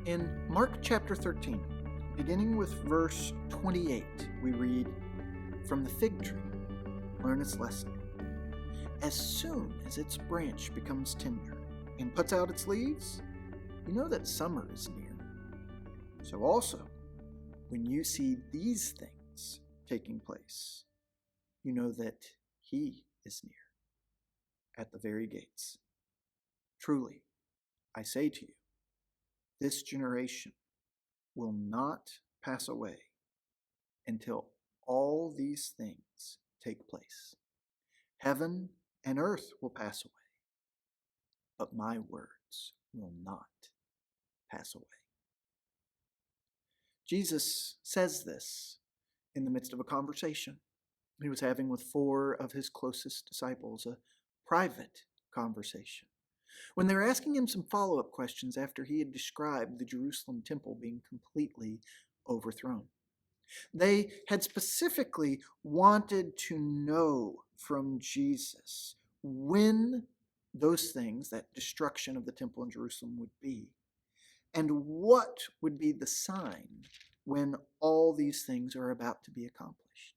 In Mark chapter 13, beginning with verse 28, we read, "From the fig tree, learn its lesson. As soon as its branch becomes tender and puts out its leaves, you know that summer is near. So also, when you see these things taking place, you know that he is near, at the very gates. Truly, I say to you, this generation will not pass away until all these things take place. Heaven and earth will pass away, but my words will not pass away." Jesus says this in the midst of a conversation he was having with four of his closest disciples, a private conversation, when they were asking him some follow-up questions after he had described the Jerusalem temple being completely overthrown. They had specifically wanted to know from Jesus when those things, that destruction of the temple in Jerusalem, would be, and what would be the sign when all these things are about to be accomplished.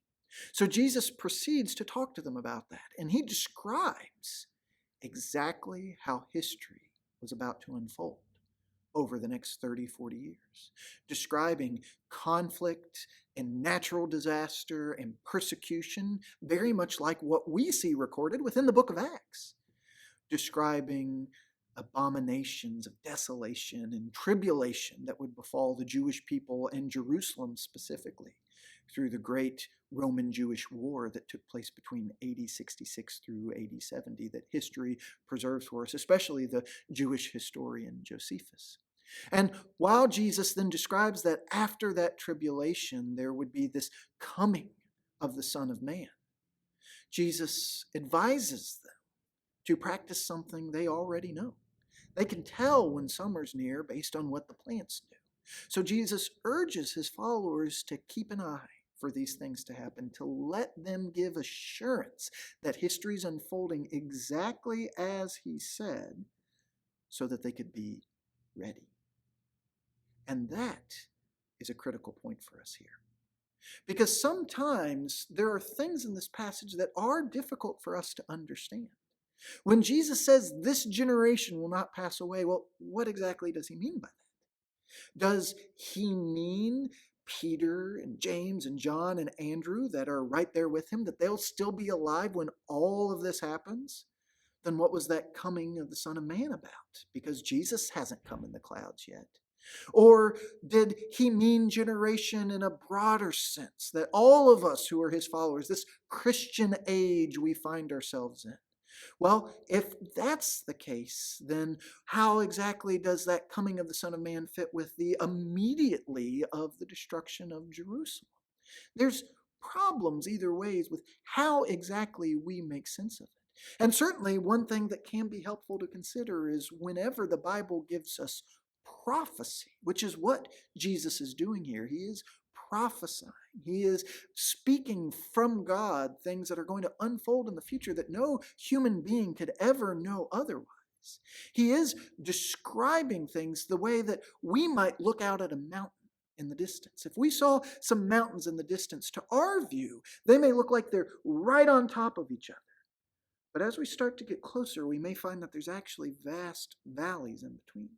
So Jesus proceeds to talk to them about that, and he describes exactly how history was about to unfold over the next 30, 40 years, describing conflict and natural disaster and persecution, very much like what we see recorded within the book of Acts, describing abominations of desolation and tribulation that would befall the Jewish people and Jerusalem specifically through the great Roman-Jewish war that took place between AD 66 through AD 70 that history preserves for us, especially the Jewish historian Josephus. And while Jesus then describes that after that tribulation there would be this coming of the Son of Man, Jesus advises them to practice something they already know. They can tell when summer's near based on what the plants do. So Jesus urges his followers to keep an eye for these things to happen, to let them give assurance that history's unfolding exactly as he said, so that they could be ready. And that is a critical point for us here. Because sometimes there are things in this passage that are difficult for us to understand. When Jesus says this generation will not pass away, well, what exactly does he mean by that? Does he mean Peter and James and John and Andrew that are right there with him, that they'll still be alive when all of this happens? Then what was that coming of the Son of Man about? Because Jesus hasn't come in the clouds yet. Or did he mean generation in a broader sense, that all of us who are his followers, this Christian age we find ourselves in? Well, if that's the case, then how exactly does that coming of the Son of Man fit with the immediately of the destruction of Jerusalem? There's problems either ways with how exactly we make sense of it. And certainly one thing that can be helpful to consider is whenever the Bible gives us prophecy, which is what Jesus is doing here. He is prophesying. He is speaking from God things that are going to unfold in the future that no human being could ever know otherwise. He is describing things the way that we might look out at a mountain in the distance. If we saw some mountains in the distance, to our view, they may look like they're right on top of each other. But as we start to get closer, we may find that there's actually vast valleys in between.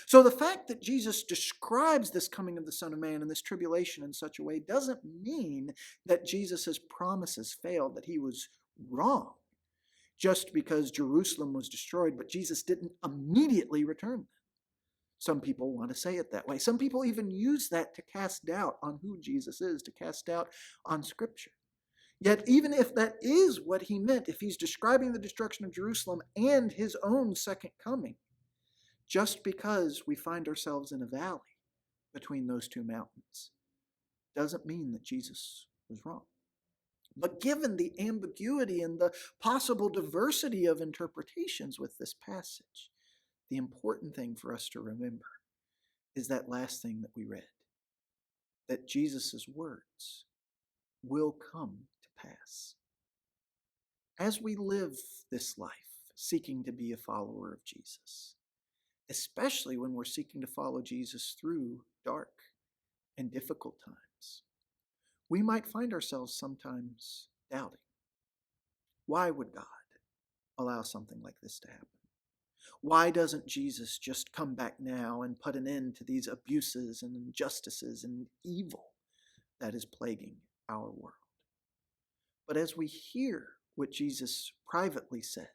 So the fact that Jesus describes this coming of the Son of Man and this tribulation in such a way doesn't mean that Jesus' promises failed, that he was wrong, just because Jerusalem was destroyed, but Jesus didn't immediately return them. Some people want to say it that way. Some people even use that to cast doubt on who Jesus is, to cast doubt on Scripture. Yet even if that is what he meant, if he's describing the destruction of Jerusalem and his own second coming, just because we find ourselves in a valley between those two mountains doesn't mean that Jesus was wrong. But given the ambiguity and the possible diversity of interpretations with this passage, the important thing for us to remember is that last thing that we read, that Jesus' words will come to pass. As we live this life seeking to be a follower of Jesus, especially when we're seeking to follow Jesus through dark and difficult times. We might find ourselves sometimes doubting. Why would God allow something like this to happen? Why doesn't Jesus just come back now and put an end to these abuses and injustices and evil that is plaguing our world? But as we hear what Jesus privately said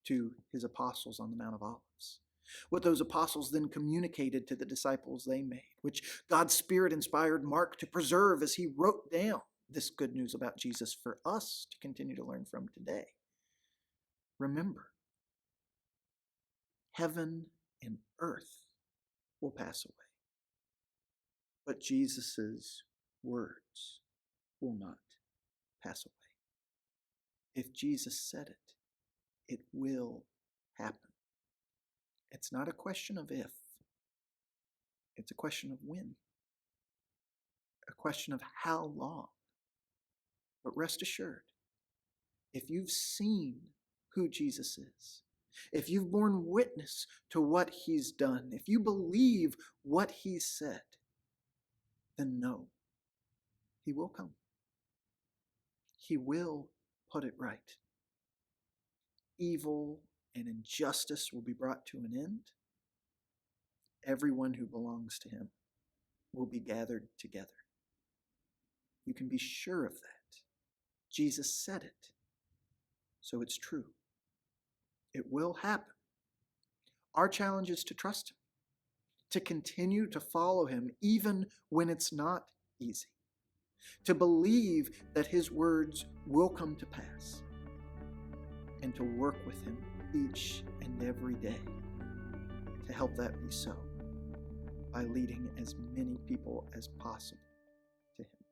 to his apostles on the Mount of Olives, what those apostles then communicated to the disciples they made, which God's Spirit inspired Mark to preserve as he wrote down this good news about Jesus for us to continue to learn from today. Remember, heaven and earth will pass away, but Jesus' words will not pass away. If Jesus said it, it will happen. It's not a question of if, it's a question of when, a question of how long. But rest assured, if you've seen who Jesus is, if you've borne witness to what he's done, if you believe what he said, then know he will come. He will put it right. Evil and injustice will be brought to an end. Everyone who belongs to him will be gathered together. You can be sure of that. Jesus said it, so it's true. It will happen. Our challenge is to trust him, to continue to follow him even when it's not easy, to believe that his words will come to pass, and to work with him each and every day to help that be so by leading as many people as possible to him.